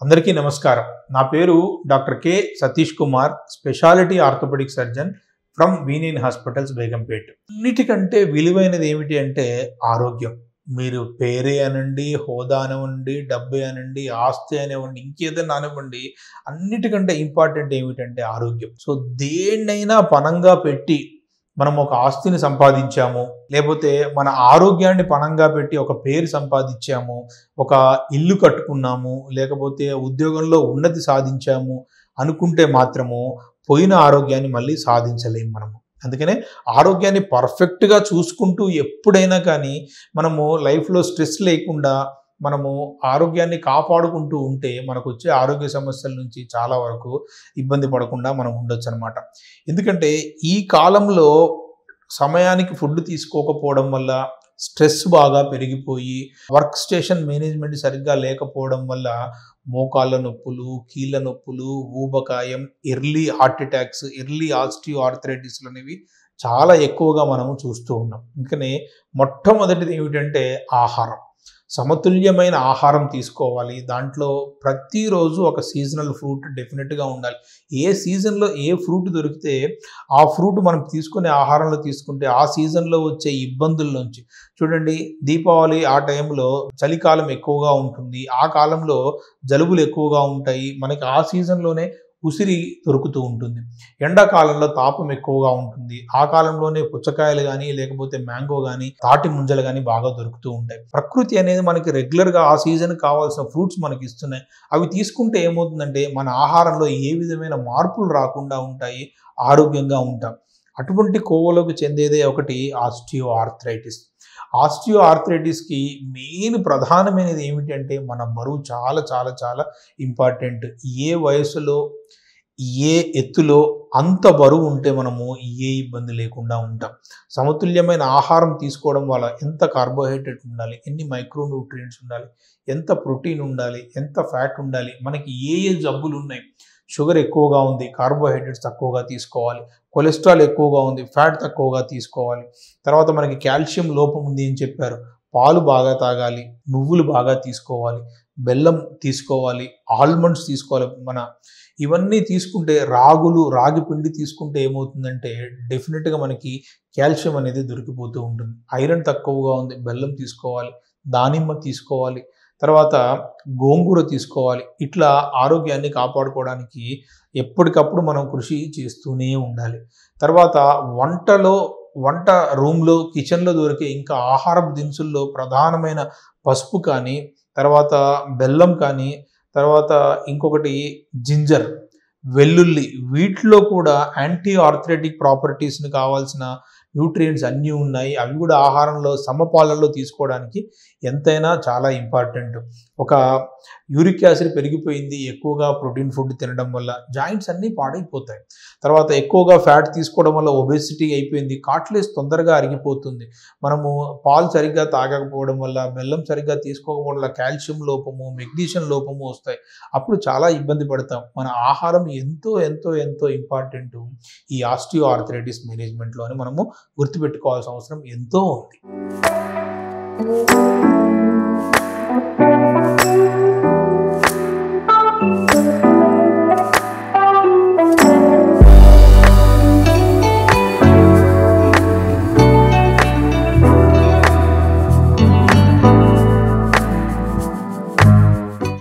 అందరికీ నమస్కారం. నా పేరు doctor K Satish Kumar, speciality orthopaedic surgeon from వీనియన్ హాస్పిటల్స్, బేగంపేట్. అన్నిటికంటే విలువైనది ఏమిటి అంటే ఆరోగ్యం. మీరు పేరే అనండి, హోదా అనివ్వండి, డబ్బే అనండి, ఆస్తి అనివ్వండి, ఇంకేదైనా అనివ్వండి, అన్నిటికంటే ఇంపార్టెంట్ ఏమిటంటే ఆరోగ్యం. సో దేన్నైనా పణంగా పెట్టి మనం ఒక ఆస్తిని సంపాదించాము, లేకపోతే మన ఆరోగ్యాన్ని పణంగా పెట్టి ఒక పేరు సంపాదించాము, ఒక ఇల్లు కట్టుకున్నాము, లేకపోతే ఉద్యోగంలో ఉన్నతి సాధించాము అనుకుంటే మాత్రము పోయిన ఆరోగ్యాన్ని మళ్ళీ సాధించలేము మనము. అందుకనే ఆరోగ్యాన్ని పర్ఫెక్ట్గా చూసుకుంటూ ఎప్పుడైనా కానీ మనము లైఫ్లో స్ట్రెస్ లేకుండా మనము ఆరోగ్యాన్ని కాపాడుకుంటూ ఉంటే మనకు వచ్చే ఆరోగ్య సమస్యల నుంచి చాలా వరకు ఇబ్బంది పడకుండా మనం ఉండొచ్చు అనమాట. ఎందుకంటే ఈ కాలంలో సమయానికి ఫుడ్ తీసుకోకపోవడం వల్ల స్ట్రెస్ బాగా పెరిగిపోయి, వర్క్ స్టేషన్ మేనేజ్మెంట్ సరిగ్గా లేకపోవడం వల్ల మోకాళ్ళ నొప్పులు, కీళ్ళ నొప్పులు, ఊబకాయం, ఎర్లీ హార్ట్ అటాక్స్, ఎర్లీ ఆస్టియో ఆర్థరైటిస్లు అనేవి చాలా ఎక్కువగా మనము చూస్తూ ఉన్నాం. అందుకనే మొట్టమొదటిది ఏమిటంటే ఆహారం. సమతుల్యమైన ఆహారం తీసుకోవాలి. దాంట్లో ప్రతిరోజు ఒక సీజనల్ ఫ్రూట్ డెఫినెట్గా ఉండాలి. ఏ సీజన్లో ఏ ఫ్రూట్ దొరికితే ఆ ఫ్రూట్ మనం తీసుకునే ఆహారంలో తీసుకుంటే ఆ సీజన్లో వచ్చే ఇబ్బందుల నుంచి, చూడండి దీపావళి ఆ టైంలో చలికాలం ఎక్కువగా ఉంటుంది, ఆ కాలంలో జలుబులు ఎక్కువగా ఉంటాయి, మనకి ఆ సీజన్లోనే ఉసిరి దొరుకుతూ ఉంటుంది. ఎండాకాలంలో తాపం ఎక్కువగా ఉంటుంది, ఆ కాలంలోనే పుచ్చకాయలు కానీ లేకపోతే మ్యాంగో కానీ తాటి ముంజలు కానీ బాగా దొరుకుతూ ఉంటాయి. ప్రకృతి అనేది మనకి రెగ్యులర్గా ఆ సీజన్ కావాల్సిన ఫ్రూట్స్ మనకి ఇస్తున్నాయి. అవి తీసుకుంటే ఏమవుతుందంటే మన ఆహారంలో ఏ విధమైన మార్పులు రాకుండా ఉంటాయి, ఆరోగ్యంగా ఉంటాం. అటువంటి కోవలోకి చెందేదే ఒకటి ఆస్టియో ఆర్థరైటిస్. ఆస్టియో ఆర్థరైటిస్కి మెయిన్ ప్రధానమైనది ఏమిటి అంటే మన బరువు చాలా చాలా చాలా ఇంపార్టెంట్. ఏ వయసులో ఏ ఎత్తులో అంత బరువు ఉంటే మనము ఏ ఇబ్బంది లేకుండా ఉంటాం. సమతుల్యమైన ఆహారం తీసుకోవడం వల్ల ఎంత కార్బోహైడ్రేట్ ఉండాలి, ఎన్ని మైక్రోన్యూట్రియంట్స్ ఉండాలి, ఎంత ప్రోటీన్ ఉండాలి, ఎంత ఫ్యాట్ ఉండాలి, మనకి ఏ జబ్బులు ఉన్నాయి, షుగర్ ఎక్కువగా ఉంది, కార్బోహైడ్రేట్స్ తక్కువగా తీసుకోవాలి, కొలెస్ట్రాల్ ఎక్కువగా ఉంది, ఫ్యాట్ తక్కువగా తీసుకోవాలి, తర్వాత మనకి కాల్షియం లోపం ఉంది అని చెప్పారు, పాలు బాగా తాగాలి, నువ్వులు బాగా తీసుకోవాలి, బెల్లం తీసుకోవాలి, ఆల్మండ్స్ తీసుకోవాలి. ఇవన్నీ తీసుకుంటే రాగి పిండి తీసుకుంటే ఏమవుతుందంటే డెఫినెట్గా మనకి కాల్షియం అనేది దొరికిపోతూ ఉంటుంది. ఐరన్ తక్కువగా ఉంది, బెల్లం తీసుకోవాలి, దానిమ్మ తీసుకోవాలి, తర్వాత గోంగూర తీసుకోవాలి. ఇట్లా ఆరోగ్యాన్ని కాపాడుకోవడానికి ఎప్పటికప్పుడు మనం కృషి చేస్తూనే ఉండాలి. తర్వాత వంట రూమ్లో, కిచెన్లో దొరికే ఇంకా ఆహారపు దినుసుల్లో ప్రధానమైన పసుపు కానీ, తర్వాత బెల్లం కానీ, తర్వాత ఇంకొకటి జింజర్, వెల్లుల్లి, వీటిలో కూడా యాంటీ ఆర్థరైటిక్ ప్రాపర్టీస్ని కావాల్సిన న్యూట్రియంట్స్ అన్నీ ఉన్నాయి. అవి కూడా ఆహారంలో సమపాలనలో తీసుకోవడానికి ఎంతైనా చాలా ఇంపార్టెంట్. ఒక యూరిక్ యాసిడ్ పెరిగిపోయింది ఎక్కువగా ప్రోటీన్ ఫుడ్ తినడం వల్ల, జాయింట్స్ అన్నీ పాడైపోతాయి. తర్వాత ఎక్కువగా ఫ్యాట్ తీసుకోవడం వల్ల ఒబేసిటీ అయిపోయింది, కాట్లేజ్ తొందరగా అరిగిపోతుంది. మనము పాలు సరిగ్గా తాగకపోవడం వల్ల, బెల్లం సరిగ్గా తీసుకోకపోవడం వల్ల కాల్షియం లోపము, మెగ్నీషియం లోపము వస్తాయి. అప్పుడు చాలా ఇబ్బంది పడతాం. మన ఆహారం ఎంతో ఎంతో ఎంతో ఇంపార్టెంట్ ఈ ఆస్టియో ఆర్థరైటిస్ మేనేజ్మెంట్లో అని మనము గుర్తుపెట్టుకోవాల్సిన అవసరం ఎంతో ఉంది.